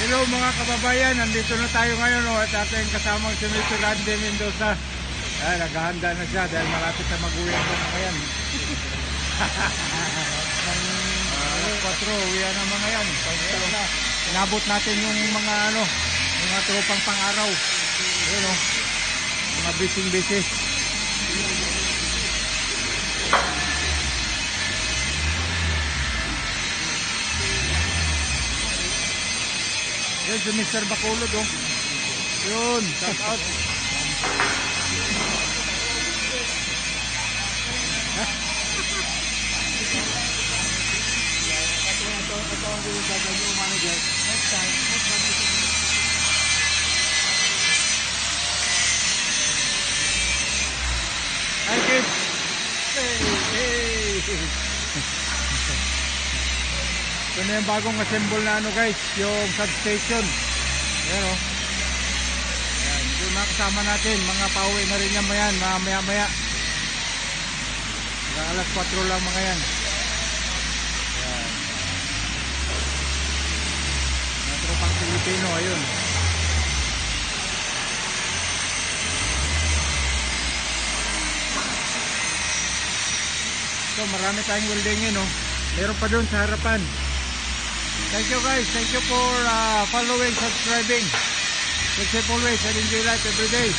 Hello mga kababayan, nandito na tayo ngayon at ating kasamang si Mr. Randy Mendoza. Naghahanda na siya dahil malapit na mag-uwi ang mga yan. Alas 4, uwi na mga yan. Inabot natin yung mga tropang pang-araw. Ayun o, mga bising-bisi. Yun si Mr. Bacolod oh. Yun, shout out. Ito ang gagawin yung manager. Next time, hi kids. Hey. Ito na yung bagong assemble na guys, yung substation. Ayan o. Ayan, yung mga kasama natin, mga pauwi na rin yan mayan, maya-maya. Alas 4 lang mga yan. Ayan. Mga tropang Pilipino, ayun. So marami tayong weldingin o. Meron pa doon sa harapan. Thank you guys. Thank you for following, subscribing. Keep safe always and enjoy life every day.